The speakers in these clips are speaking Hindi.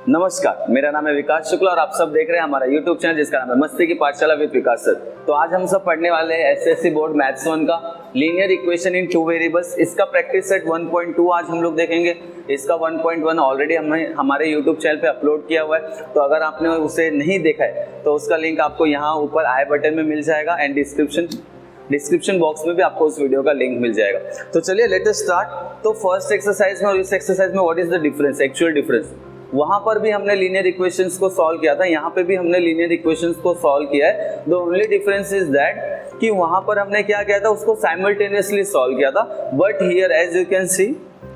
नमस्कार, मेरा नाम है विकास शुक्ला और आप सब देख रहे हैं हमारा YouTube चैनल जिसका नाम है मस्ती की पाठशाला विद विकास सर। तो आज हम सब पढ़ने वाले हैं एसएससी बोर्ड मैथ्स 1 का लीनियर इक्वेशन इन टू वेरिएबल्स। इसका प्रैक्टिस सेट 1.2 आज हम लोग देखेंगे। इसका 1.1 ऑलरेडी हमने हमारे YouTube चैनल पे अपलोड किया हुआ है, तो अगर आपने उसे नहीं देखा है तो उसका लिंक आपको यहाँ ऊपर आई बटन में मिल जाएगा एंड डिस्क्रिप्शन बॉक्स में भी आपको उस वीडियो का लिंक मिल जाएगा। तो चलिए लेट अस स्टार्ट। तो फर्स्ट एक्सरसाइज में और इस एक्सरसाइज में what is the difference, actual difference. वहां पर भी हमने लीनियर इक्वेशंस को सॉल्व किया था, यहाँ पे भी हमने लीनियर इक्वेशंस को सॉल्व किया है। The only difference is that कि वहां पर हमने क्या किया था, उसको साइमल्टेनियसली सॉल्व किया था, but here as you can see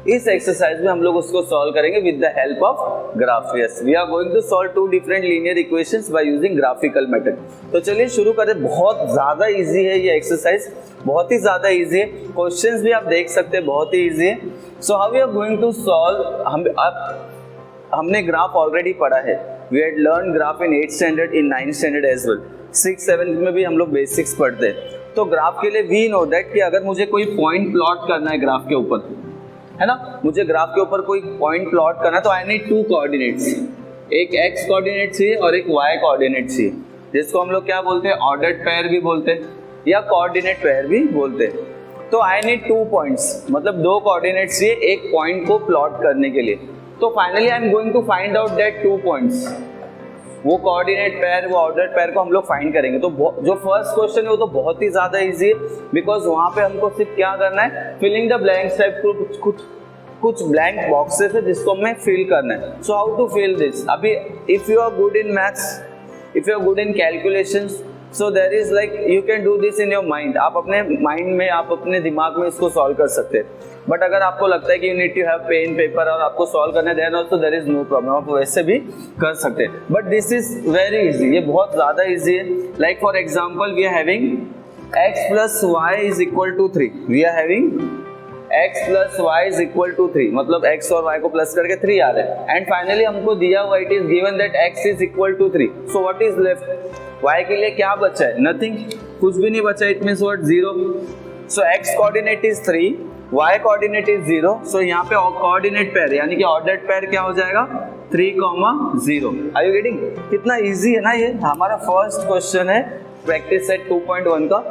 इस एक्सरसाइज में हम लोग उसको सॉल्व करेंगे with the help of graph. Yes, we are going to solve two different linear equations by using graphical method. तो चलिए शुरू करें। बहुत ज्यादा इजी है ये एक्सरसाइज, बहुत ही ज्यादा इजी है। क्वेश्चंस भी आप देख सकते हैं, बहुत ही इजी है। So how we are going to solve, हमने ग्राफ ऑलरेडी पढ़ा है। We had learn graph in 8th standard, in 9th standard as well. 6th 7th में भी हम लोग बेसिक्स पढ़ते हैं। तो ग्राफ के लिए वी नो दैट कि अगर मुझे कोई पॉइंट प्लॉट करना है ग्राफ के ऊपर, है ना, मुझे ग्राफ के ऊपर कोई पॉइंट प्लॉट करना है, तो आई नीड टू कोऑर्डिनेट्स, एक एक्स कोऑर्डिनेट चाहिए और एक वाई कोऑर्डिनेट चाहिए, जिसको हम लोग क्या बोलते हैं, ऑर्डर्ड पेयर भी बोलते हैं या कोऑर्डिनेट पेयर भी बोलते हैं। तो आई नीड 2 पॉइंट्स, मतलब 2 कोऑर्डिनेट्स चाहिए एक पॉइंट को प्लॉट करने के लिए। तो finally I am going to find out that 2 points. वो कोऑर्डिनेट पेयर, वो ऑर्डर्ड पेयर को हम लोग फाइंड करेंगे। तो जो फर्स्ट क्वेश्चन है वो तो बहुत ही ज्यादा इजी है, बिकॉज वहां पे हमको सिर्फ क्या करना है, फिलिंग द ब्लैंक्स टाइप कुछ ब्लैंक बॉक्सेस है जिसको हमें फिल करना है। So how to fill this. अभी if you are good in maths, if you are good in calculations, so there is like you can do this in your mind. आप अपने माइंड में, आप अपने दिमाग में इसको सॉल्व कर सकते हैं। बट अगर आपको लगता है कि you need to have pen paper और आपको सॉल्व करना then also there is no problem, आप वैसे भी कर सकते हैं। But this is very easy, ये बहुत ज्यादा इजी है। Like for example we are having x plus y is equal to 3। We are having x plus y is equal to 3, मतलब x और y को प्लस करके 3 आ रहा है। एंड फाइनली हमको दिया हुआ, it is given that x is equal to 3। So what is left, y के लिए क्या बचा है, नथिंग, कुछ भी नहीं बचा। It means what, 0। So x coordinate is 3, y coordinate is 0। सो यहाँ पे कोऑर्डिनेट पेयर यानी कि ऑर्डर्ड पेयर क्या हो जाएगा, 3,0। Are you getting? कितना इजी है ना ये। हमारा फर्स्ट क्वेश्चन है प्रैक्टिस सेट 2.1 का।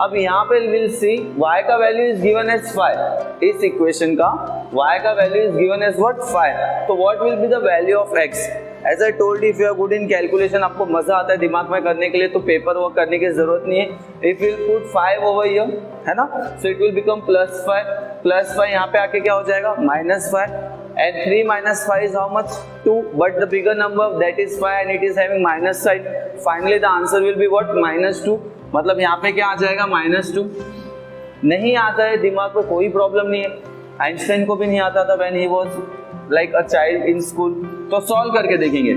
अब यहाँ पे विल सी y का वैल्यू इज गिवन एज 5। इस इक्वेशन का y का value is given as what, 5। तो what will be the value of x। As I told, if you are good in calculation, आपको मजा आता है दिमाग में करने के लिए, तो पेपर वर्क करने की जरूरत नहीं है। If you put 5 over here, है ना, सो इट विल बिकम +5 यहाँ पे आके क्या हो जाएगा, -5। and 3 minus 5 is how much, 2, but the bigger number that is 5 and it is having minus sign. Finally the answer will be what, -2। मतलब यहाँ पे क्या आ जाएगा, -2। नहीं आता है दिमाग में, कोई प्रॉब्लम नहीं है। आइंस्टाइन को भी नहीं आता था when he was like a child in school। तो सॉल्व करके देखेंगे।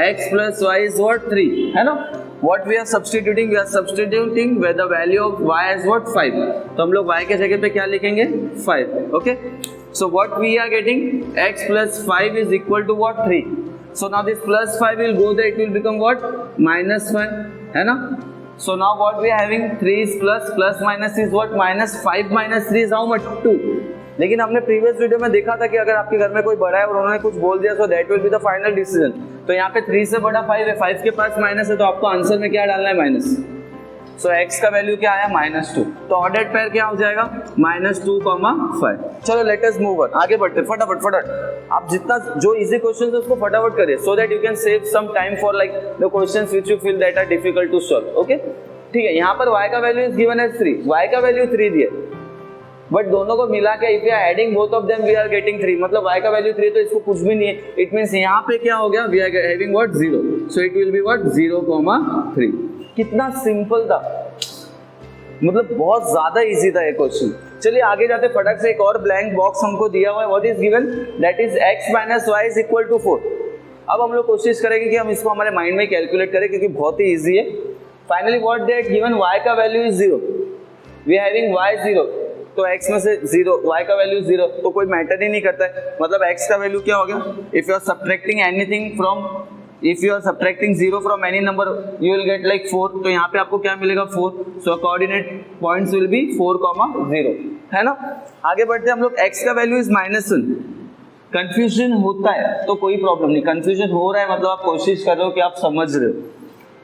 x plus y is what, 3, है ना। What we are substituting, we are substituting where the value of y is what, 5। तो हम लोग y के जगह पे क्या लिखेंगे, 5। Okay, so what we are getting, x plus 5 is equal to what, 3। so now this plus 5 will go there, it will become what, -5, है ना। so now what we are having, 3 is plus minus is what, -5 minus 3 is how much, 2। लेकिन हमने प्रीवियस वीडियो में देखा था कि अगर आपके घर में कोई बड़ा है और उन्होंने कुछ बोल दिया, so that will be the final decision। तो यहाँ पे 3 से बड़ा 5 है, 5 के पास माइनस है, तो आपको आंसर में क्या डालना है, माइनस। सो x का वैल्यू क्या आया, -2। तो ऑर्डर्ड पेयर क्या हो जाएगा, -2,5। चलो लेट अस मूव ऑन, आगे बढ़ते फटाफट। आप जितना जो इजी क्वेश्चन है उसको फटाफट करिए, so that you can save some time for like the questions which you feel that are difficult to solve. Okay, ठीक है। यहाँ पर y का value is given as 3, y का वैल्यू 3 दिया, बट दोनों को मिला के if we are adding both of them we are getting 3, मतलब y का वैल्यू 3, तो इसको कुछ भी नहीं है। इट मींस यहाँ पे क्या हो गया, we are having what, 0। So it will be what, 0,3। कितना सिंपल था, मतलब बहुत ज्यादा इजी था ये क्वेश्चन। चलिए आगे जाते फटक से। एक और ब्लैंक बॉक्स हमको दिया हुआ है, what is given, that is x minus y is equal to 4। अब हम लोग कोशिश करेंगे कि हम इसको हमारे माइंड में कैलकुलेट करें, क्योंकि बहुत ही इजी है। Finally what that given, y का value is 0, we are having y 0, तो x में से 0, y का वैल्यू 0, तो कोई मैटर ही नहीं करता है। मतलब x का वैल्यू क्या हो गया, if you are subtracting anything from, if you are subtracting 0 from any number, you will get like 4। तो यहाँ पे आपको क्या मिलेगा, 4। So coordinate points will be 4,0, है ना। आगे बढ़ते हैं हम लोग। x का वैल्यू इज -1, कंफ्यूजन होता है तो कोई प्रॉब्लम नहीं, कंफ्यूजन हो रहा है मतलब आप कोशिश कर रहे हो कि आप समझ रहे हो।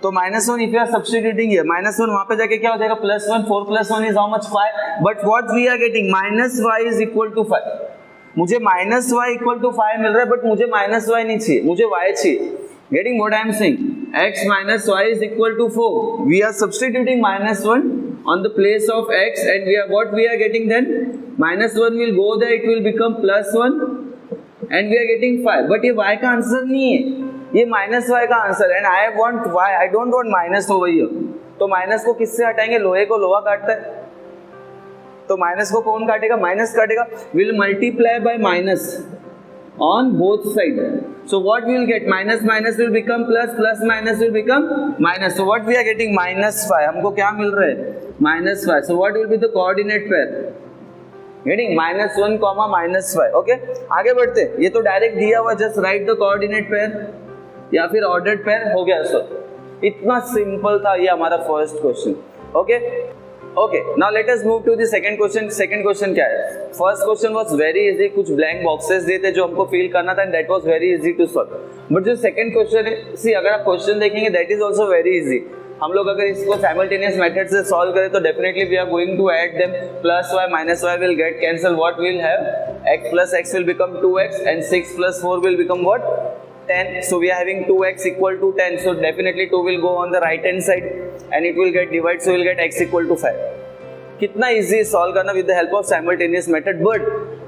तो -1 if you are substituting here, -1 वहां पे जाके क्या हो जाएगा +1, 4 + 1 is how much 5, but what we are getting -y is equal to 5। मुझे -y इक्वल टू 5 मिल रहा है, बट मुझे -y नहीं चाहिए, मुझे y चाहिए। Getting what I am saying? x - y is equal to 4। We are substituting -1 on the place of x and we are what we are getting then? -1 will go there, it will become +1 and we are getting 5, but ये y का आंसर नहीं है, ये -y का आंसर है, and I want y, I don't want minus over here। तो माइनस को किससे हटाएंगे? लोहे को लोहा काटता है, तो माइनस को कौन काटेगा? माइनस काटेगा। Will multiply by minus on both side, so what we will get? minus minus will become plus, plus minus will become minus, so what we are getting? -5। हमको क्या मिल रहा है? -5। so what will be the coordinate pair? getting -1, -5। Okay, आगे बढ़ते। ये तो डायरेक्ट दिया हुआ, just right the coordinate pair या फिर ऑर्डर्ड पेयर, हो गया। सो इतना सिंपल था ये हमारा first question. Okay okay, now let us move to the second question. Second question क्या है? First question was very easy, कुछ ब्लैंक बॉक्सेस दिए थे जो हमको फिल करना था, and that was very easy to solve. But जो सेकंड क्वेश्चन है, सी अगर आप क्वेश्चन देखेंगे that is also very easy. हम लोग अगर इसको साइमल्टेनियस मेथड से सॉल्व करें तो definitely we are going to add them, +y - y will get cancel, what will have? x + x will become 2x and 6 + 4 will become what? 10. so we are having 2x equal to 10, so definitely 2 will go on the right hand side and it will get divided, so we'll get x equal to 5. कितना इजी है सॉल्व करना with the help of simultaneous method.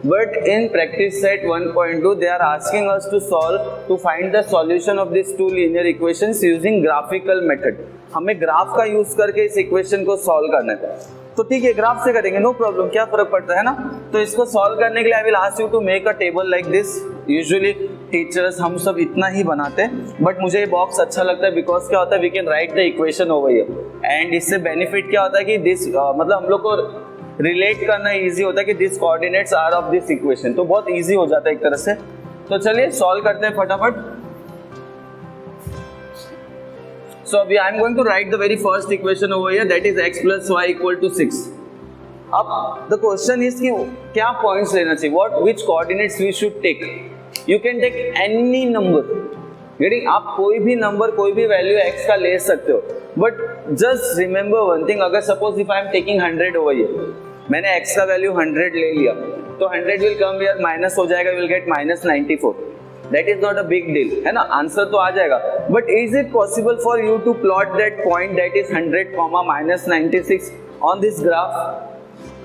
But in practice set 1.2 they are asking us to solve to find the solution of this two linear equations using graphical method. हमें ग्राफ का यूज करके इस इक्वेशन को सॉल्व करना है, तो ठीक है ग्राफ से करेंगे, नो प्रॉब्लम, क्या फर्क पड़ता है ना। तो इसको सॉल्व करने के लिए I will ask you to make a table like this. Usually teachers हम सब इतना ही बनाते हैं, बट मुझे ये बॉक्स अच्छा लगता है बिकॉज क्या होता है, we can write the equation over here, and इससे बेनिफिट क्या होता है कि दिस मतलब हम लोग को रिलेट करना इजी होता है कि this coordinates are of this equation, तो बहुत इजी हो जाता है एक तरह से। तो चलिए सॉल्व करते हैं फटाफट। So I am going to write the very first equation over here, that is x + y = 6. अब the question is कि क्या points लेना चाहिए, which coordinates we should take? You can take any number, getting आप कोई भी नंबर, कोई भी वैल्यू x का ले सकते हो, but just remember one thing, अगर suppose if I am taking 100 over here, मैंने x का वैल्यू 100 ले लिया, तो 100 will come here, माइनस हो जाएगा, will get -94. That is not a big deal, है ना, आंसर तो आ जाएगा। But is it possible for you to plot that point that is 100, -96 on this graph?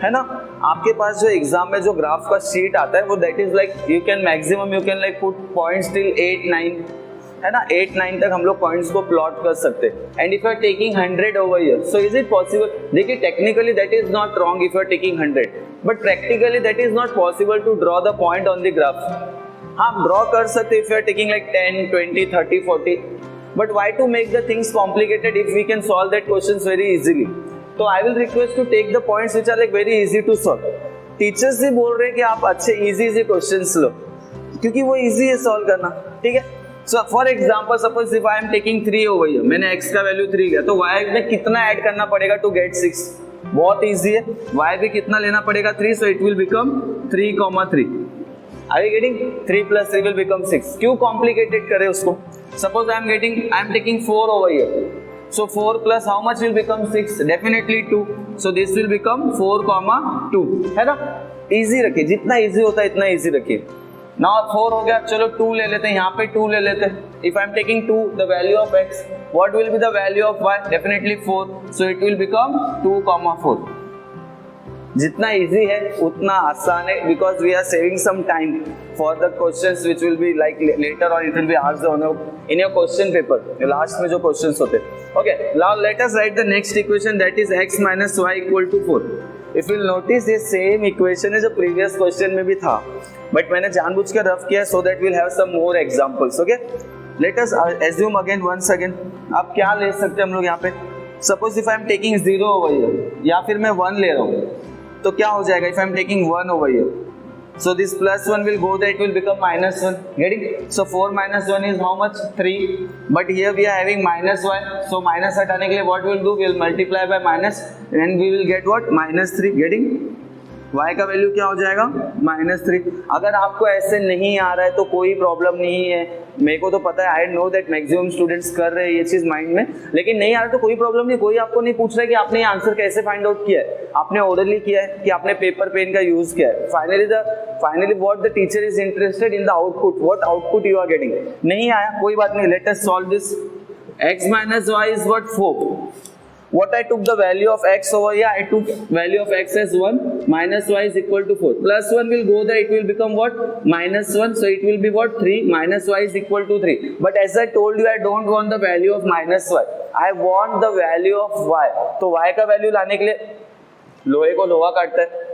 है ना, आपके पास जो एग्जाम में जो ग्राफ का शीट आता है वो that is like you can maximum you can like put points till 8, 9, है ना, 8, 9 तक हम लोग पॉइंट्स को प्लॉट कर सकते हैं। And if you are taking 100 over here, so is it possible? देखिए technically that is not wrong if you are taking 100, but practically that is not possible to draw the point on the graph. हाँ, ड्रॉ कर सकते if you are taking like 10, 20, 30, 40, but why to make the things complicated if we can solve that questions very easily. तो I will request to take the points which are like very easy to solve. Teachers भी बोल रहे हैं कि आप अच्छे इजी क्वेश्चंस लो, क्योंकि वो इजी है सॉल्व करना, ठीक है। So for example suppose if I am taking 3 over here, मैंने x का वैल्यू 3 लिया, तो y में कितना ऐड करना पड़ेगा टू गेट 6? बहुत इजी है, y भी कितना लेना पड़ेगा? 3, सो it will become 3,3। Are you getting? 3 + 3 will become 6. क्यों कॉम्प्लिकेटेड करें उसको? Suppose I am taking 4 over here. So 4 plus how much will become 6? Definitely 2. So this will become 4,2. है ना? Easy रखिए, जितना easy होता है इतना easy रखिए। Now 4 हो गया, चलो 2 ले लेते हैं, यहाँ पे 2 ले लेते हैं। If I am taking 2, the value of x, what will be the value of y? Definitely 4. So it will become 2,4. जितना इजी है उतना आसान है, because we are saving some time for the questions which will be like later on, it will be asked in your question paper, last में जो क्वेश्चंस होते हैं। Okay, now let us write the next equation, that is x - y = 4। If you will notice ये सेम इक्वेशन है जो प्रीवियस क्वेश्चन में भी था, बट मैंने जानबूझ के रफ किया so that will have some more examples. Okay, let us assume again once again, आप क्या ले सकते हैं हम लोग यहाँ पे? Suppose if I am taking 0 over here, या फिर मैं 1 ले रहा हूँ, तो क्या हो जाएगा? If I am taking 1 over here, so this +1 will go there, it will become -1, getting? So 4 - 1 is how much? 3, but here we are having -y, so minus हटाने के लिए what we will do? We will multiply by minus and we will get what? -3, getting? y का वैल्यू क्या हो जाएगा -3। अगर आपको ऐसे नहीं आ रहा है तो कोई प्रॉब्लम नहीं है, मेरे को तो पता है, I know that maximum students कर रहे हैं ये चीज माइंड में, लेकिन नहीं आ रहा तो कोई प्रॉब्लम नहीं। कोई आपको नहीं पूछ रहा है कि आपने ये आंसर कैसे फाइंड आउट किया है, आपने ओरली किया है कि आपने पेपर पेन का यूज किया है। Finally what the teacher is interested in the output, what output you are getting. नहीं आया कोई बात नहीं, let us solve this. x minus y is what 4. What I took the value of x over here, I took value of x as 1, minus y is equal to 4. Plus 1 will go there, it will become what? -1, so it will be what? 3, minus y is equal to 3. But as I told you, I don't want the value of minus y. I want the value of y. तो y का वैल्यू लाने के लिए लोहे को लोहा काटता है,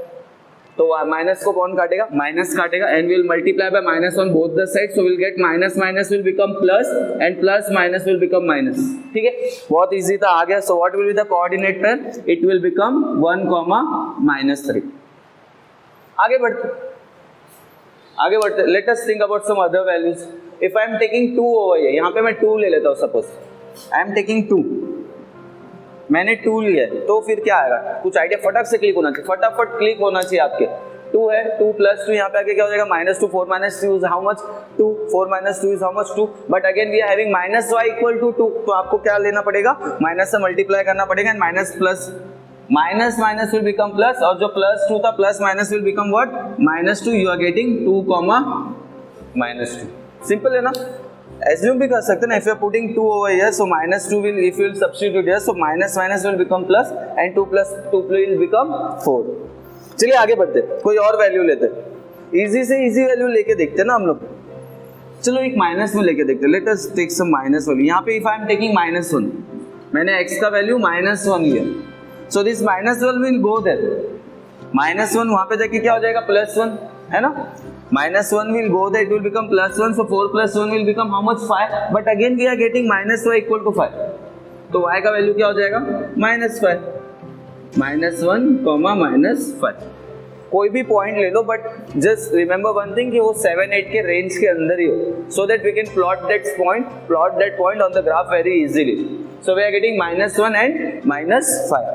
तो माइनस को कौन काटेगा? माइनस काटेगा, and will multiply by minus on both the side, so will get minus minus will become plus and plus minus will become minus. ठीक है, बहुत इजी था, आ गया। So what will be the coordinator? It will become 1, -3। आगे बढ़ते let us think about some other values. If I am taking 2 over here, यहाँ पे मैं 2 ले लेता हूँ, सपोज आई एम टेकिंग 2, मैंने 2 लिया है, तो फिर क्या आएगा? कुछ आइडिया? फटाक से क्लिक होना चाहिए, फटाफट क्लिक होना चाहिए आपके। 2 है, 2 + 2 यहाँ पे आके क्या हो जाएगा? -2, 4 - 2 is how much? 2, 4 - 2 is how much? 2। But again we are having -y = 2, तो आपको क्या लेना पड़ेगा? माइनस से मल्टीप्लाई करना पड़ेगा, and minus plus minus minus will become plus, और जो +2 था plus minus will become what? -2। You are getting 2, -2। Simple है ना? Assume भी कर सकते ना, if you are putting 2 over here, so -2 will, if you will substitute here, so minus will become plus, and 2 + 2 will become 4। चलिए आगे बढ़ते, कोई और वैल्यू लेते, इजी से इजी वैल्यू लेके देखते ना हम लोग। चलो एक माइनस में लेके देखते, let us take some minus value. यहाँ पे इफ आई एम टेकिंग -1, मैंने x का वैल्यू -1 लिया, so this -1 will go there, -1 वहां पे जाके क्या हो जाएगा? +1 है ना? -1 will go there, it will become +1, so 4 + 1 will become how much? 5. But again we are getting -y = 5, तो y का वैल्यू क्या हो जाएगा? -5, -1, -5। कोई भी पॉइंट ले लो, but just remember one thing कि वो 7, 8 के रेंज के अंदर ही हो, so that we can plot that point on the graph very easily. So we are getting -1 and -5।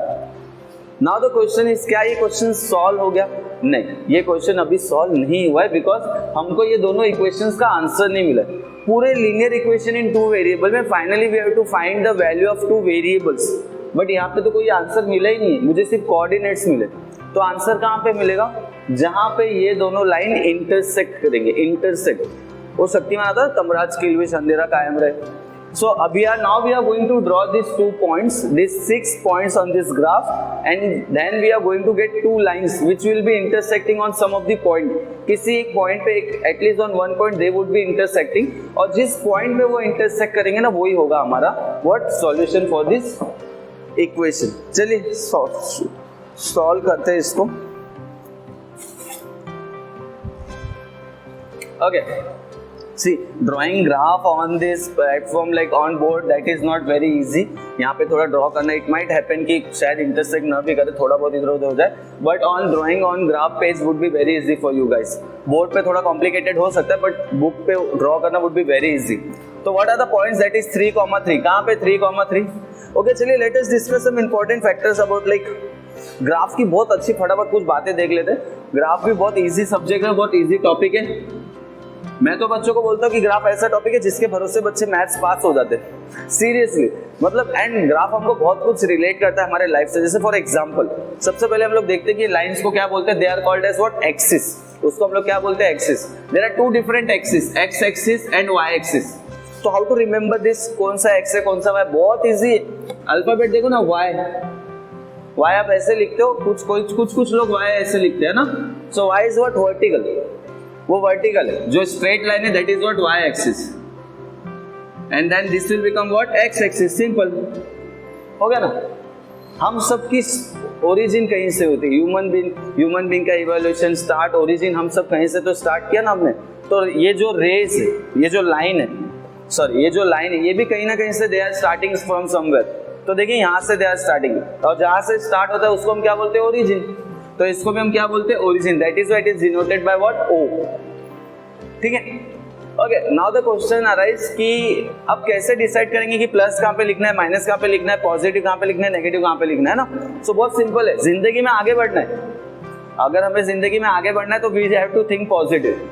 Now the question is, क्या ये क्वेश्चन सॉल्व हो गया? नहीं, ये क्वेश्चन अभी सॉल्व नहीं हुआ है, बिकॉज हमको ये दोनों इक्वेशंस का आंसर नहीं मिला। पूरे लीनियर इक्वेशन इन 2 वेरिएबल में finally we have to find the value of 2 variables, but यहाँ पे तो कोई आंसर मिला ही नहीं, मुझे सिर्फ कोऑर्डिनेट्स मिले। तो आंसर कहाँ पे मिलेगा? जहाँ पे ये दोनों लाइन इंटरसेक्ट करेंगे। इंटरसेक्ट, वो शक्तिमान आता है तमराज किल विच अंधेरा कायम रहे। So we are going to draw these 2 points, these 6 points on this graph, and then we are going to get 2 lines which will be intersecting on some of the point. किसी एक point पे at least on one point they would be intersecting, और जिस point पे वो intersect करेंगे ना, वही होगा हमारा what solution for this equation। चलिए solve करते हैं इसको। Okay. See, drawing graph on this platform like on board, that is not very easy। यहाँ पे थोड़ा ड्रॉ करना, it might happen कि शायद intersect ना भी करे, थोड़ा बहुत इधर उधर हो जाए, but on drawing on graph page would be very easy for you guys। Board पे थोड़ा complicated हो सकता है, but बुक पे ड्रॉ करना would be very easy। तो what are the points? That is 3,3। कहाँ पे 3,3? Okay, चलिए let us discuss some important factors about like graph की बहुत अच्छी फटाफट कुछ बातें देख लेते हैं। ग्राफ भी बहुत इजी सब्जेक्ट है, बहुत इजी टॉपिक है। मैं तो बच्चों को बोलता हूँ कि ग्राफ ऐसा टॉपिक है जिसके भरोसे बच्चे मैथ्स पास हो जाते हैं, सीरियसली। मतलब एंड ग्राफ हमको बहुत कुछ रिलेट करता है हमारे लाइफ से। जैसे फॉर एग्जांपल, सबसे पहले हम लोग देखते हैं कि लाइंस को क्या बोलते हैं? They are called as what? Axis. उसको हम लोग क्या बोलते हैं? Axis. There are 2 different axis, x axis and y axis. तो हाउ टू रिमेंबर दिस? कौन सा एक्स है कौन सा वाई? बहुत इजी है। अल्फाबेट देखो ना, वाई आप ऐसे लिखते हो, कुछ लोग वाई ऐसे लिखते हैं ना। So y is what? Vertical. वो वर्टिकल है, जो स्ट्रेट लाइन है that is what? Y axis, and then this will become what? X axis. Simple हो गया ना। हम सबकी ओरिजिन कहीं से होती है। ह्यूमन बीइंग का इवोल्यूशन स्टार्ट, ओरिजिन हम सब कहीं से तो स्टार्ट किया ना हमने। तो ये जो रेस है, ये जो लाइन है, ये भी कहीं ना कहीं से they are starting from somewhere. तो देखिए यहाँ से दे आर स्टार्टिंग, और जहाँ से स्टार्ट होता है उसको हम क्या बोलते हैं? ओरिजिन। तो इसको भी हम क्या बोलते हैं? Origin. That is why it is denoted by what? O. ठीक है, okay. Now the question arise कि अब कैसे डिसाइड करेंगे कि प्लस कहाँ पे लिखना है, माइनस कहाँ पे लिखना है, पॉजिटिव कहाँ पे लिखना है, नेगेटिव कहाँ पे लिखना है ना। सो बहुत सिंपल है, जिंदगी में आगे बढ़ना है, अगर हमें जिंदगी में आगे बढ़ना है तो we have to think positive,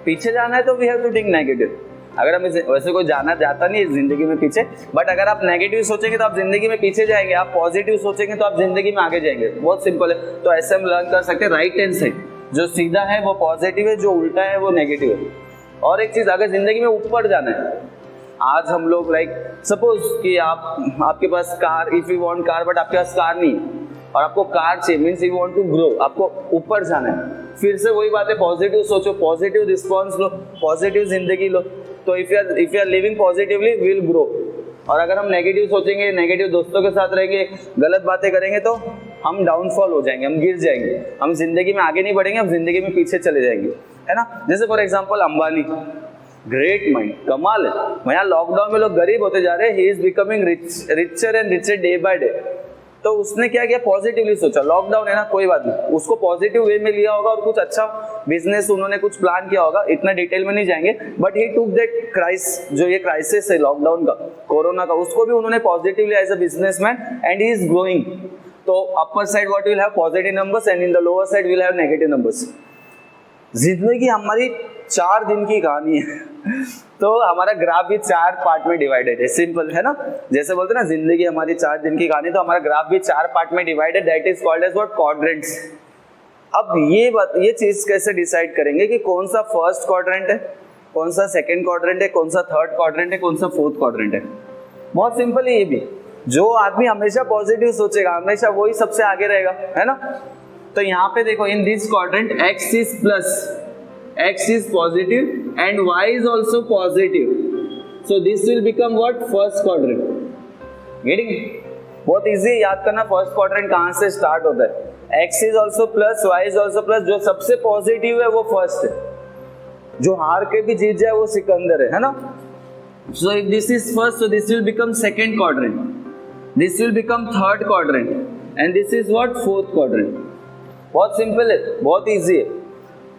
पीछे जाना है तो we have to think negative. अगर हमें वैसे कोई जाना जाता नहीं है जिंदगी में पीछे, बट अगर आप नेगेटिव सोचेंगे तो आप जिंदगी में पीछे जाएंगे, आप पॉजिटिव सोचेंगे तो आप जिंदगी में आगे जाएंगे। बहुत सिंपल है। तो ऐसे हम लर्न कर सकते हैं राइट हैंड साइड, जो सीधा है वो पॉजिटिव है, जो उल्टा है वो नेगेटिव है। और एक चीज, अगर जिंदगी में ऊपर जाना है, आज हम लोग लाइक सपोज कि आपके पास car, if you want car but आपके पास कार नहीं है और आपको कार चाहिए, means you want to grow, आपको ऊपर जाना है। फिर से वही बात है, पॉजिटिव सोचो, पॉजिटिव रिस्पॉन्स लो, पॉजिटिव जिंदगी लो। तो if you are living positively will grow. और अगर हम नेगेटिव सोचेंगे, नेगेटिव दोस्तों के साथ रहेंगे, गलत बातें करेंगे तो हम डाउनफॉल हो जाएंगे, हम गिर जाएंगे, हम जिंदगी में आगे नहीं बढ़ेंगे, हम जिंदगी में पीछे चले जाएंगे, है ना। जैसे for example Ambani, great mind, कमाल है। यहाँ लॉकडाउन में लोग गरीब होते जा रहे हैं, he is becoming richer and richer day by day. तो उसने क्या किया, पॉजिटिवली सोचा, लॉकडाउन है ना कोई बात नहीं, उसको पॉजिटिव वे में लिया होगा और कुछ अच्छा बिजनेस उन्होंने कुछ प्लान किया होगा, इतना डिटेल में नहीं जाएंगे, बट ही टुक दैट जो ये क्राइसिस है लॉकडाउन का, कोरोना का, उसको भी उन्होंने positively as a businessman, and he is growing. तो upper side what will have positive numbers and in the lower side will have negative numbers. जिंदगी हमारी 4 दिन की कहानी है तो हमारा ग्राफ भी 4 पार्ट में डिवाइडेड है, सिंपल है ना। जैसे बोलते हैं ना जिंदगी हमारी 4 दिन की कहानी, तो हमारा ग्राफ भी 4 पार्ट में divided, that is called as what, quadrants. अब ये चीज कैसे डिसाइड करेंगे कि कौन सा फर्स्ट क्वाड्रेंट है, कौन सा सेकंड क्वाड्रेंट है, कौन सा थर्ड क्वाड्रेंट है, कौन सा फोर्थ क्वाड्रेंट है। बहुत सिंपल है ये भी। जो आदमी हमेशा पॉजिटिव सोचेगा, हमेशा वही सबसे आगे रहेगा, है ना। तो यहाँ पे देखो, इन this quadrant x is plus, x is positive and y is also positive, so this will become what, first quadrant। getting? बहुत इजी याद करना, फर्स्ट क्वाड्रेंट कहाँ से स्टार्ट होता है। x is also plus, y is also plus, जो सबसे पॉजिटिव है वो फर्स्ट है, जो हार के भी जीत जाए वो सिकंदर है ना। so if this is first, so this will become second quadrant, this will become third quadrant, and this is what, fourth quadrant। बहुत सिंपल है, बहुत इजी है।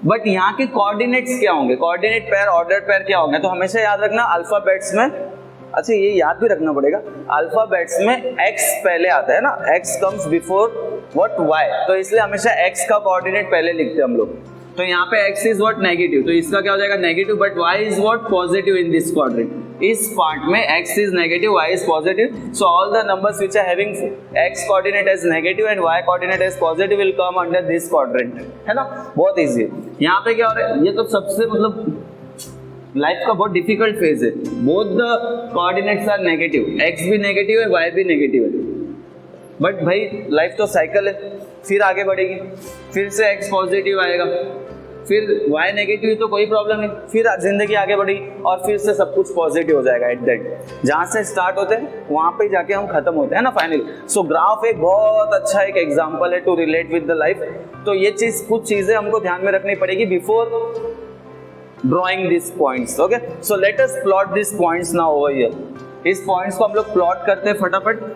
बट यहाँ के कोऑर्डिनेट्स क्या होंगे, कोऑर्डिनेट पेयर, ऑर्डर पेयर क्या होंगे, तो हमेशा याद रखना अल्फाबेट्स में, अच्छा ये याद भी रखना पड़ेगा, अल्फाबेट्स में x पहले आता है ना, x comes before what, y, तो इसलिए हमेशा x का कोऑर्डिनेट पहले लिखते हैं हम लोग। तो यहाँ पे x इज व्हाट, नेगेटिव, तो इसका क्या हो जाएगा, negative, but y is what, positive in this quadrant. इस पार्ट में x is negative, y is positive, so all the numbers which are having x coordinate as negative and y coordinate as positive will come under this quadrant, है ना। बहुत इजी है। यहाँ पे क्या हो रहा है, ये तो सबसे मतलब लाइफ का बहुत डिफिकल्ट फेज है। Both the coordinates are negative, x भी नेगेटिव है, y भी नेगेटिव है, बट भाई लाइफ तो साइकिल है, फिर आगे बढ़ेगी, फिर से x पॉजिटिव आएगा, फिर y नेगेटिव, तो कोई प्रॉब्लम नहीं, फिर जिंदगी आगे बढ़ेगी और फिर से सब कुछ पॉजिटिव हो जाएगा। एट दैट जहाँ से स्टार्ट होते हैं वहाँ पे जाके हम खत्म होते हैं ना फाइनली। सो ग्राफ एक बहुत अच्छा एक एग्जांपल है to relate with the life. तो ये चीज, कुछ चीजें हमको ध्यान में रखनी पड़ेगी before drawing this points. Okay, so let us plot this points now over here. इस पॉइंट्स को हम लोग प्लॉट करते हैं फटाफट।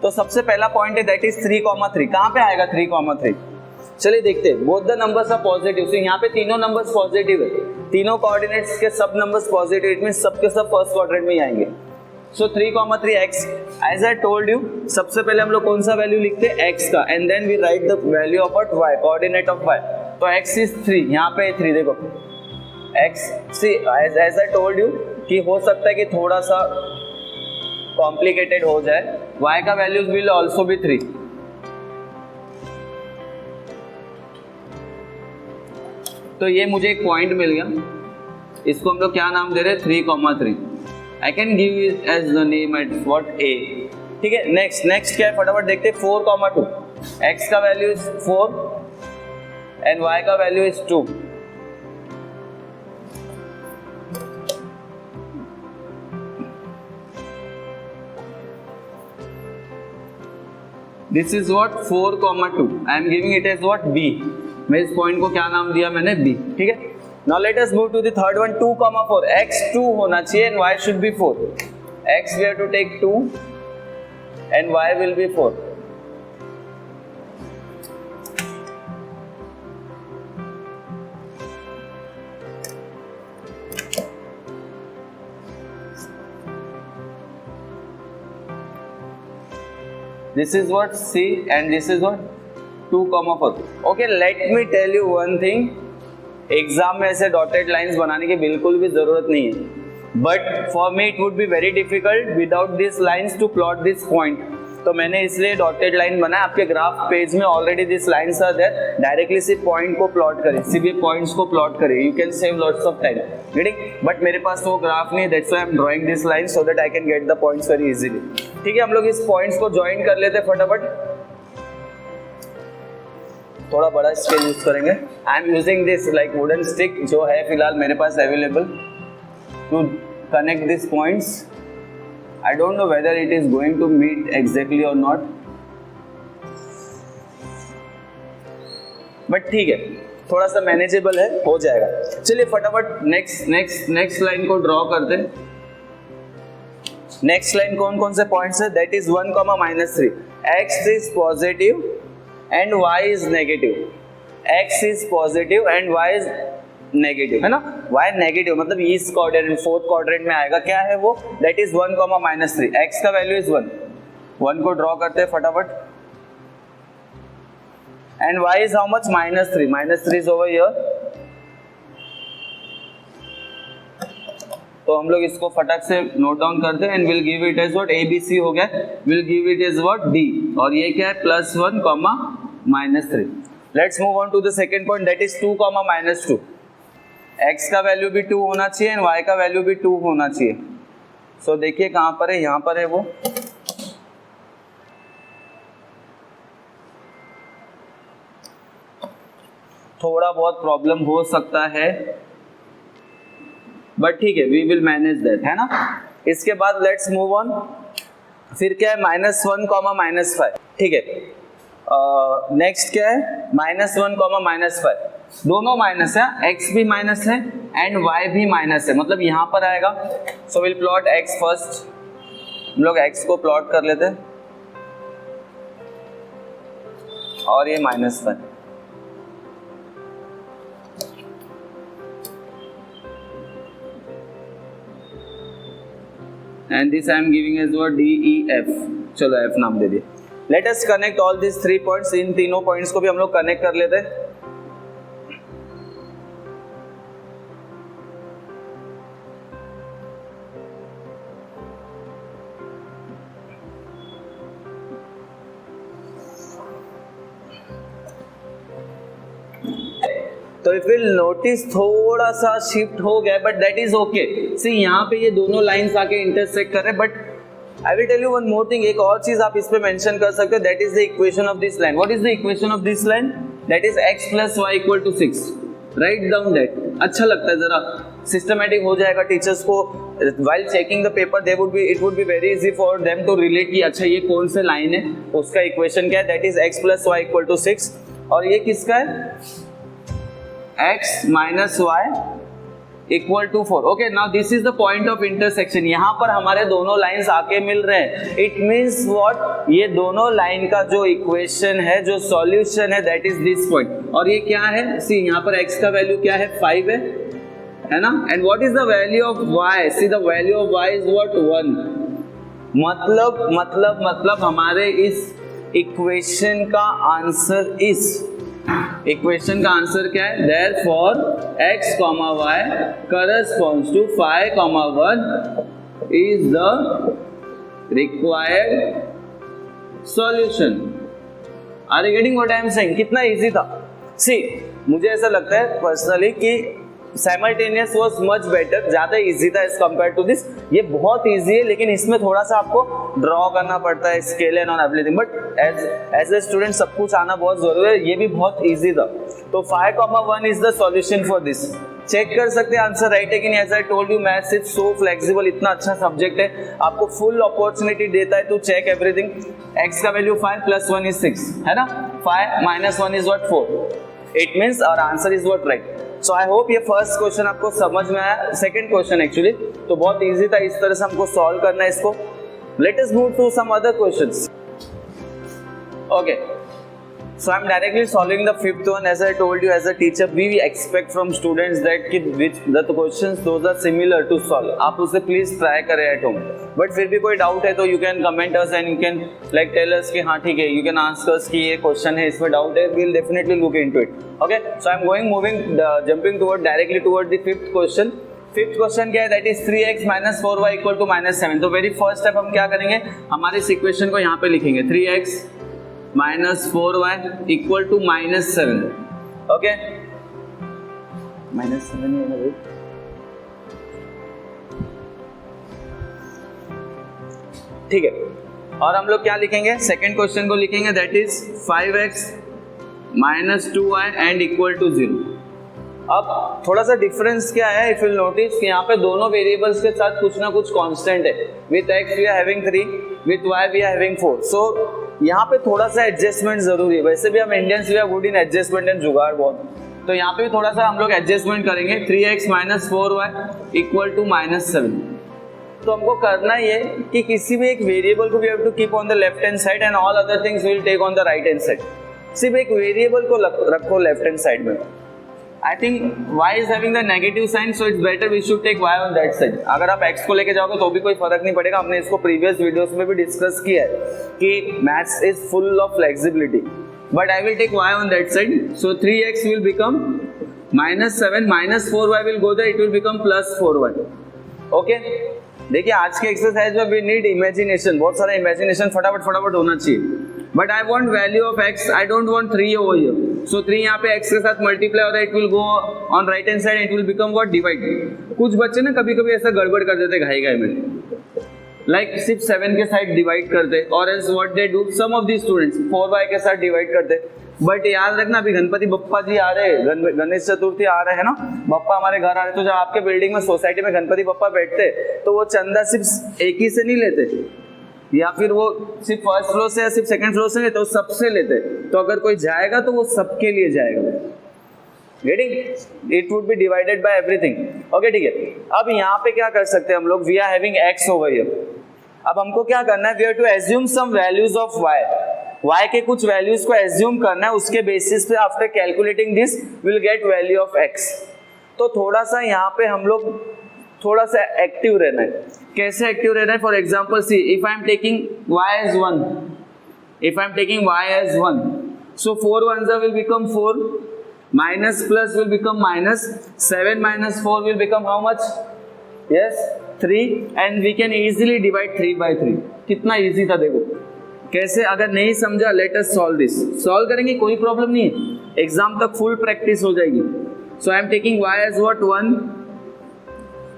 तो सबसे पहला पॉइंट है दैट इज 3,3। कहां पे आएगा 3,3? चलिए देखते हैं। Both the numbers are positive, so यहाँ पे तीनों नंबर्स पॉजिटिव है, तीनों कोऑर्डिनेट्स के सब नंबर्स पॉजिटिव, इट मींस सब के सब फर्स्ट क्वाड्रेंट में ही आएंगे। So 3,3 x, as I told you, सबसे पहले हम लोग कौन सा वैल्यू लिखते हैं, x का, and then we write the value of y, coordinate of y। तो x इज 3, यहाँ पे 3 देखो x, see as I told you कि हो सकता है कि थोड़ा सा कॉम्प्लिकेटेड हो जाए, y का वैल्यूज विल ऑल्सो बी 3। तो ये मुझे एक पॉइंट मिल गया, इसको हम लोग क्या नाम दे रहे हैं, 3,3। I can give it as the name at what, a। ठीक है, नेक्स्ट क्या है फटाफट देखते हैं। 4,2, x का वैल्यू इज 4 एंड y का value is 2। This is what 4,2। I am giving it as what, b। मैं इस पॉइंट को क्या नाम दिया मैंने, b। ठीक है, now let us move to the third one, 2,4। x 2 होना चाहिए and y should be 4। x we have to take 2 and y will be 4। This is what C and this is what 2,4. Okay, let me tell you one thing, exam में ऐसे डॉटेड लाइंस बनाने की बिल्कुल भी जरूरत नहीं है, but for me it would be very difficult without this lines to plot this point. तो मैंने इसलिए डॉटेड लाइन बनाया. आपके ग्राफ पेज में already this lines are there. Directly सिर्फ पॉइंट को प्लॉट करें, सिर्फ पॉइंट्स को प्लॉट करें. You can save lots of time. Getting? But मेरे पास वो ग्राफ नहीं, that's why I am drawing this line so that I can get the points very easily. ठीक है, हम लोग इस पॉइंट्स को ज्वाइन कर लेते फटाफट. थोड़ा बड़ा स्केल यूज करेंगे. I am using this like wooden stick जो है फिलहाल मेरे पास available to connect this points. I don't know whether it is going to meet exactly or not, but ठीक है, थोड़ा सा मैनेजेबल है, हो जाएगा. चलिए फटाफट नेक्स्ट लाइन को ड्रॉ करते हैं. नेक्स्ट लाइन कौन कौन से पॉइंट्स है? That is 1,-3. x is positive and y is negative. x is positive and y is negative है ना. y नेगेटिव मतलब ईस्ट क्वाड्रेंट, फोर्थ क्वाड्रेंट में आएगा. क्या है वो? That is 1,-3. x का वैल्यू इज 1 को ड्रॉ करते हैं फटाफट. And y is how much? -3 is over here. तो हम लोग इसको फटाक से नोट डाउन करते हैं and will give it as what? ABC हो गया. Will give it as what? D. और ये क्या है? +1, -3. Let's move on to the second point, that is 2, -2. x का वैल्यू भी 2 होना चाहिए एंड y का वैल्यू भी 2 होना चाहिए. सो देखिए कहां पर है, यहां पर है वो. थोड़ा बहुत प्रॉब्लम हो सकता है बट ठीक है, वी विल मैनेज दैट, है ना. इसके बाद लेट्स मूव ऑन. फिर क्या है? -1, -5. ठीक है, नेक्स्ट क्या है? -1, -5. दोनों माइनस है, x भी माइनस है एंड y भी माइनस है, मतलब यहां पर आएगा. So will plot x first. हम लोग x को प्लॉट कर लेते हैं और ये -5. And this I am giving as what? D, E, F. चलो F नाम दे दिए. Let us connect all this 3 points. इन तीनों पॉइंट्स को भी हम लोग कनेक्ट कर लेते हैं. तो इफ विल नोटिस थोड़ा सा शिफ्ट हो गया, बट दैट इज ओके. सी यहाँ पे ये दोनों लाइंस आके इंटरसेक्ट कर रहे हैं, but I will tell you one more thing. एक और चीज आप इस पे मेंशन कर सकते हो, that is the equation of this line. What is the equation of this line? That is x + y = 6. Write down that. अच्छा लगता है, जरा सिस्टमैटिक हो जाएगा. टीचर्स को while checking the paper it would be very easy for them to relate कि अच्छा ये कौन से लाइन है, उसका इक्वेशन क्या है. That is x + y = 6. और ये किसका है? x - y = 4. Okay, now this is the point of intersection. यहाँ पर हमारे दोनों लाइंस आके मिल रहे हैं. It means what? ये दोनों लाइन का जो इक्वेशन है, जो सॉल्यूशन है, दैट इज दिस पॉइंट. और ये क्या है? सी यहाँ पर x का वैल्यू क्या है? 5 है ना. And what is the value of y? See the value of y is what? 1. मतलब हमारे इस इक्वेशन का आंसर इक्वेशन का आंसर क्या है? Therefore x, y corresponds to 5, 1 is the required solution. Are you getting what I am saying? कितना इजी था. See, मुझे ऐसा लगता है पर्सनली कि साइमल्टेनियस वाज मच बेटर, ज्यादा इजी था एज कंपेयर टू दिस. ये बहुत इजी है, लेकिन इसमें थोड़ा सा आपको ड्रॉ करना पड़ता है, scale and on everything. But as a student सब कुछ आना बहुत जरूरी है. ये भी बहुत इजी था. तो 5, 1 is the solution for this. Check कर सकते हैं आंसर राइट है कि नहीं. As I told you, maths is so flexible. इतना अच्छा सब्जेक्ट है, आपको फुल अपॉर्चुनिटी देता है टू चेक एवरीथिंग. x का वैल्यू 5 + 1 is 6 है ना. 5 - 1 is what? 4. It means our answer is what? Right. So I hope ये फर्स्ट क्वेश्चन आपको समझ में आया. सेकंड क्वेश्चन एक्चुअली तो बहुत इजी था. इस तरह से हमको सॉल्व करना है इसको. Let us move to some other questions. Okay, So I'm directly solving the fifth one. As I told you, as a teacher, we expect from students that which the questions those are similar to solve. आप उसे please try करें at home. But फिर भी कोई doubt है तो you can comment us and you can like tell us कि हाँ ठीक है. You can ask us कि ये question है, इसमें doubt है. We'll definitely look into it. Okay. So I'm jumping directly toward the fifth question. Fifth question क्या है? That is 3x minus 4y equal to -7. तो वेरी फर्स्ट स्टेप हम क्या करेंगे? हमारे इस इक्वेशन को यहाँ पे लिखेंगे 3x minus 4y equal to -7. Okay, -7 ही है ना भाई. ठीक है, और हम लोग क्या लिखेंगे? सेकेंड क्वेश्चन को लिखेंगे that is 5x minus 2y and equal to 0. अब थोड़ा सा डिफरेंस क्या है? इफ यू नोटिस कि यहाँ पे दोनों वेरिएबल्स के साथ कुछ ना कुछ कांस्टेंट है. With x we are having 3, with y we are having 4. So यहाँ पे थोड़ा सा एडजस्टमेंट जरूरी है. वैसे भी हम Indians we are good in adjustment and jugaad बहुत. तो यहाँ पे भी थोड़ा सा हम लोग एडजस्टमेंट करेंगे. 3x minus 4y equal to -7. तो हमको करना ये कि किसी भी एक वेरिएबल को we have to keep on the left hand side and all other things will take on the right hand side. सिर्फ एक वेरिएबल को रखो लेफ्ट हैंड साइड में. I think y is having the negative sign, so it's better we should take y on that side. अगर आप x को लेके जाओगे तो भी कोई फर्क नहीं पड़ेगा. हमने इसको प्रीवियस वीडियोस में भी डिस्कस किया है कि maths is full of flexibility. But I will take y on that side. So 3x will become -7, -4y will go there, it will become +4y. Okay? देखिए आज के एक्सरसाइज में वी नीड इमेजिनेशन. बहुत सारा इमेजिनेशन फटाफट होना चाहिए. But I want value of x, I don't want 3 over here. So 3 यहाँ पे x के साथ मल्टीप्लाई हो रहा है. It will go on right hand side, it will become what? Divide. कुछ बच्चे ना कभी कभी ऐसा गड़बड़ कर देते घाई में, लाइक सिर्फ 7 के साथ डिवाइड करते, और else what they do some of the students 4y के साथ डिवाइड करते. बट याद रखना अभी गणपति बप्पा जी आ रहे हैं, गणेश चतुर्थी आ रहे हैं ना, बप्पा हमारे घर आ रहे. तो जब आपके बिल्डिंग में सोसाइटी में गणपति बप्पा बैठते तो वो चंदा सिर्फ एक ही से नहीं लेते, या फिर वो सिर्फ फर्स्ट फ्लोर से या सिर्फ सेकंड फ्लोर से लेते, वो सबसे लेते. तो अगर कोई जाएगा तो वो सबके लिए जाएगा. Getting? It would B divided by everything. Okay, ठीक है. अब यहाँ पे क्या कर सकते हैं हम लोग? We are having x over here. अब हमको क्या करना है? We have to assume some values of y के कुछ वैल्यूज को एज्यूम करना है. उसके बेसिस पे after calculating this will get value of x. तो थोड़ा सा यहाँ पे हम लोग थोड़ा सा एक्टिव रहना है. कैसे एक्टिव रहना है? For example see, if I am taking y as 1, if I am taking y as 1, so 4 ones will become 4, minus plus will become minus, 7 minus 4 will become how much? Yes, 3, and we can easily divide 3 by 3. कितना easy था देखो. कैसे? अगर नहीं समझा, let us solve this. Solve करेंगे, कोई प्रॉब्लम नहीं है. एग्जाम तक फुल प्रैक्टिस हो जाएगी. So I am taking y as what? 1.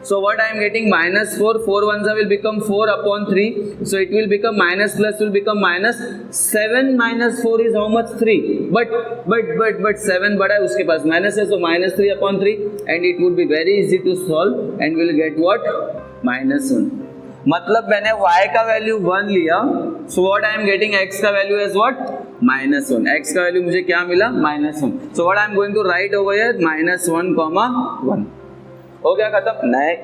So what I am getting? -4, 4 ones will become 4 upon 3. So it will become minus plus will become minus. 7 minus 4 is how much? 3. But 7 बड़ा है, उसके पास minus है, so -3 upon 3, and it would be very easy to solve, and we'll get what? -1. मतलब मैंने y का वैल्यू 1 लिया, so what I am getting x का वैल्यू is what? -1. x का वैल्यू मुझे क्या मिला? -1. So what I am going to write over here? -1, 1. हो गया खत्म? नहीं,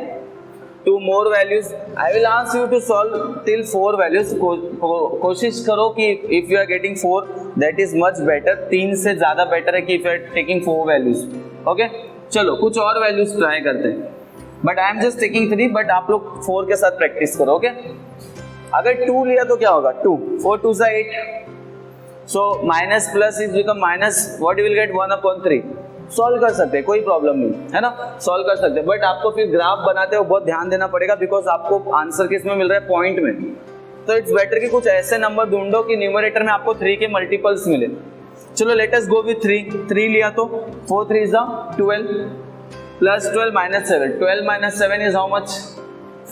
2 more values. I will ask you to solve till 4 values. कोशिश करो कि if you are getting 4, that is much better. 3 से ज़्यादा better है कि if you are taking 4 values. Okay? चलो कुछ और values try करते हैं. But I am just taking 3. But आप लोग 4 के साथ practice करो. Okay? अगर 2 लिया तो क्या होगा? 2, 4 2s are 8. So minus plus is become minus. What you will get? 1 upon 3. Solve कर सकते हैं, कोई प्रॉब्लम नहीं है ना, सॉल्व कर सकते हैं. बट आपको फिर ग्राफ बनाते हो बहुत ध्यान देना पड़ेगा, बिकॉज आपको आंसर किस में मिल रहा है? पॉइंट में. तो इट्स बेटर कि कुछ ऐसे नंबर ढूंढो कि न्यूमरेटर में आपको 3 के मल्टीपल्स मिले. चलो लेट अस गो विथ 3 लिया तो 4 3 is 12 plus 12 minus 7. 12 minus 7 is how much?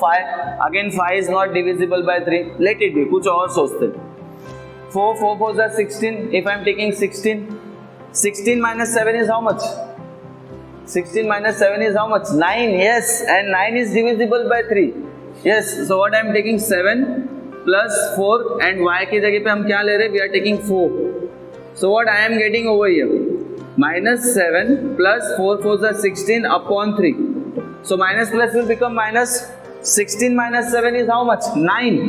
5. Again 5 is not divisible by 3. Let it be. कुछ और सोचते. 4 4 4 is 16. If I am taking 16 minus 7 is how much? 16 minus 7 is how much? 9. Yes, and 9 is divisible by 3. Yes, so what I am taking 7 plus 4, and y की जगह पे हम क्या ले रहे हैं? We are taking 4. So what I am getting over here? -7 plus 4 4 is 16 upon 3. So minus plus will become minus. 16 minus 7 is how much? 9.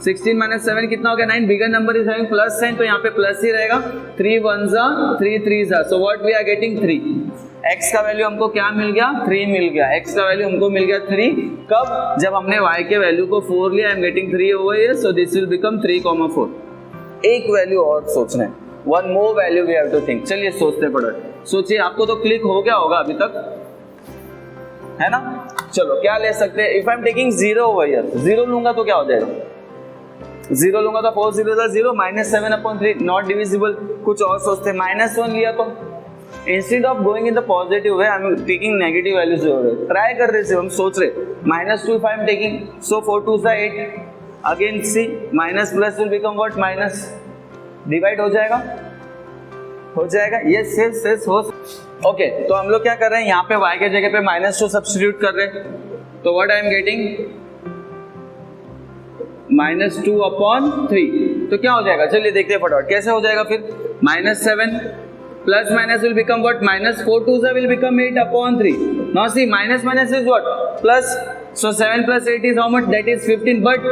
16 minus 7 कितना हो गया 9. Bigger number is having plus sign, तो यहाँ पे प्लस ही रहेगा. 3 1 जा 3 3 जा, so what we are getting 3. x का वैल्यू हमको क्या मिल गया 3 मिल गया. x का वैल्यू हमको मिल गया 3. कब? जब हमने y के वैल्यू को 4 लिया. I am getting 3 over here, so this will become 3,4. एक वैल्यू और सोचना है, one more value we have to think. चलिए सोचते पड़ो. सोचिए, आपको तो क्लिक हो गया होगा अभी तक, है ना? चलो क्या ले सकते हैं? If I am taking 0 over here, 0 लूंगा तो क्या हो जाएगा? 0 लूंगा तो 4 0 0 -7/3 नॉट डिविजिबल. कुछ और सोचते हैं. -1 लिया तो instead of going in the positive way I am taking negative values. Try कर रहे थे हम, सोच रहे -2 if I am taking, so 4 2s are 8. Again see minus plus will become what minus. Divide हो जाएगा, हो जाएगा. यस यस यस हो. ओके, तो हम लोग क्या कर रहे हैं यहाँ पे y के जगह पे -2 सब्स्टिट्यूट कर रहे हैं. तो व्हाट आई एम गेटिंग -2/3. तो क्या हो जाएगा? चलिए देखते हैं फटाफट कैसे हो जाएगा. फिर -7 plus minus will become what? -4 2s will become 8/3. Now see, minus is what? Plus. So 7 plus 8 is how much? That is 15. But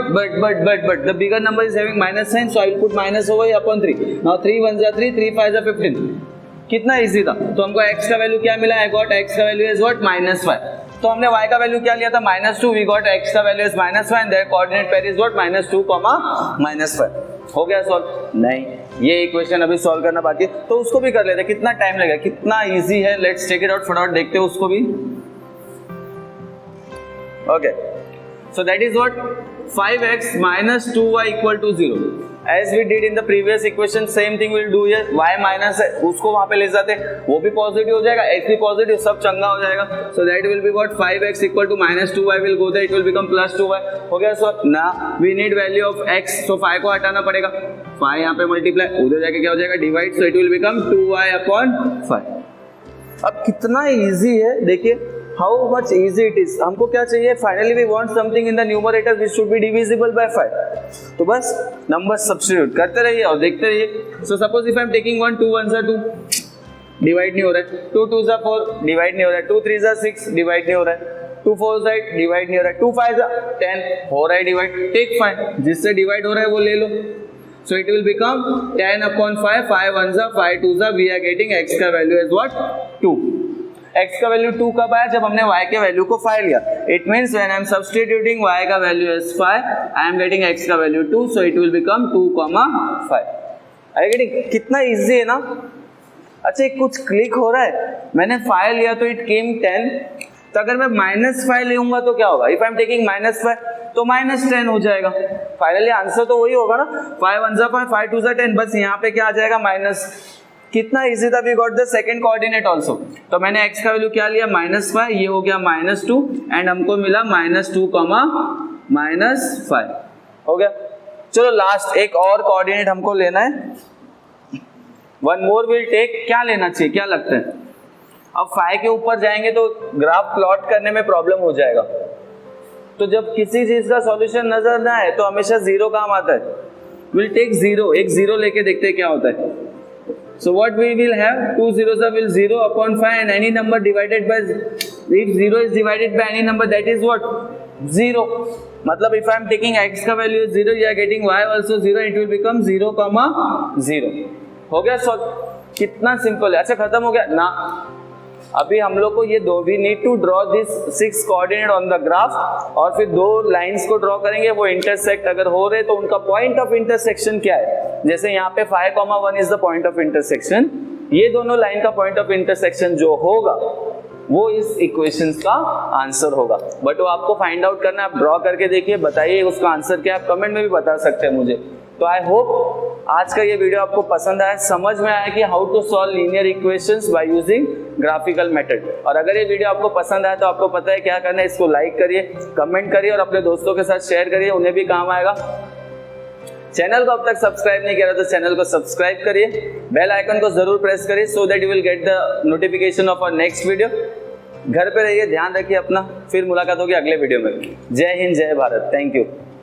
the bigger number is having minus sign, so I will put minus over here upon 3. Now 3 1s are 3, 3 5s are 15. कितना इजी था. तो हमको x का वैल्यू क्या मिला? I got x का वैल्यू is what? -5. तो हमने y का वैल्यू क्या लिया था? -2. We got x का value is -5 and their coordinate pair is what? -2, -5. हो गया सॉल्व? नहीं, ये इक्वेशन अभी सॉल्व करना बाकी है, तो उसको भी कर लेते हैं. कितना टाइम लगेगा? कितना इजी है. Let's take it out. फटाफट देखते हैं उसको भी. Okay, so that is what 5x - 2y = 0. As we did in the previous equation, same thing we'll do here. y minus है, उसको वहां पे ले जाते, वो भी पॉजिटिव हो जाएगा, x भी पॉजिटिव, सब चंगा हो जाएगा. So that will be what 5x = -2y will go there, it will become +2y. हो गया सर ना. we need value of x, so 5 को हटाना पड़ेगा. 5 यहाँ पे मल्टीप्लाई, उधर जाके क्या हो जाएगा divide, so it will become 2y/5. अब कितना इजी है देखिए. How much easy it is. हमको क्या चाहिए? Finally we want something in the numerator which should be divisible by 5. तो बस नंबर सब्स्टिट्यूट करते रहिए और देखते रहिए. So suppose if I am taking 1 2 1s are 2, divide नहीं हो रहा है. 2 2s are 4, डिवाइड नहीं हो रहा है. 2 3s are 6, डिवाइड नहीं हो रहा है. 2 4s are 8, डिवाइड नहीं हो रहा है. 2 5s are 10, हो रहा है डिवाइड. टेक 5, जिससे डिवाइड हो रहा है वो ले लो. So it will become 10/5. 5 1s are 5 2s are, we are getting x का वैल्यू is what 2. x का वैल्यू 2 कब आया? जब हमने y के वैल्यू को 5 लिया. It means when I am substituting y का value is 5, I am getting x का value 2, so it will become 2,5. I getting? कितना इजी है ना. अच्छा, कुछ क्लिक हो रहा है. मैंने 5 लिया तो इट केम 10. तो अगर मैं -5 लूंगा तो क्या होगा? इफ आई एम टेकिंग -5 तो -10 हो जाएगा. फाइनली आंसर तो वही होगा ना. 5 1s are 5, 5 2s are 10. बस यहाँ पे क्या आ जाएगा? माइनस. कितना इजी था. We got the second coordinate also. तो मैंने x का वैल्यू क्या लिया? -5. ये हो गया -2 एंड हमको मिला -2, -5. हो गया. चलो लास्ट एक और कोऑर्डिनेट हमको लेना है. One more will take. क्या लेना चाहिए? क्या लगता है? अब 5 के ऊपर जाएंगे तो ग्राफ प्लॉट करने में प्रॉब्लम हो जाएगा. तो जब किसी चीज का सॉल्यूशन नजर ना आए तो हमेशा 0 काम आता है. Will take 0. एक 0 लेके देखते हैं क्या होता है. So what we will have? 2 zeros will 0/5 and any number divided by, if 0 is divided by any number, that is what 0. मतलब if I am taking x का value is 0, you are getting y also 0, it will become 0,0. हो गया सॉल्व. कितना सिंपल है. अच्छा खत्म हो गया ना. अभी हम लोग को ये दो, we need to draw this 6 coordinate on the graph, और फिर 2 लाइंस को ड्रॉ करेंगे. वो इंटरसेक्ट अगर हो रहे तो उनका पॉइंट ऑफ इंटरसेक्शन क्या है. जैसे यहाँ पे 5,1 is the point of intersection. ये दोनों लाइन का पॉइंट ऑफ इंटरसेक्शन जो होगा वो इस इक्वेशंस का आंसर होगा. बट वो आपको फाइंड आउट करना है. आप ड्रॉ करके देखिए, बताइए उसका आंसर क्या है. आप कमेंट में भी बता सकते हैं मुझे. तो आई होप आज का ये वीडियो आपको पसंद आया, समझ में आया कि how to solve linear equations by using graphical method. और अगर ये वीडियो आपको पसंद आया तो आपको पता है क्या करना है. इसको लाइक करिए, कमेंट करिए और अपने दोस्तों के साथ शेयर करिए, उन्हें भी काम आएगा. चैनल को अब तक सब्सक्राइब नहीं किया तो चैनल को सब्सक्राइब करिए, बेल आइकन को जरूर प्रेस करिए, so that you will get the notification of our next video. घर पे रहिए, ध्यान रखिए अपना. फिर मुलाकात होगी अगले वीडियो में. जय हिंद, जय भारत. Thank you.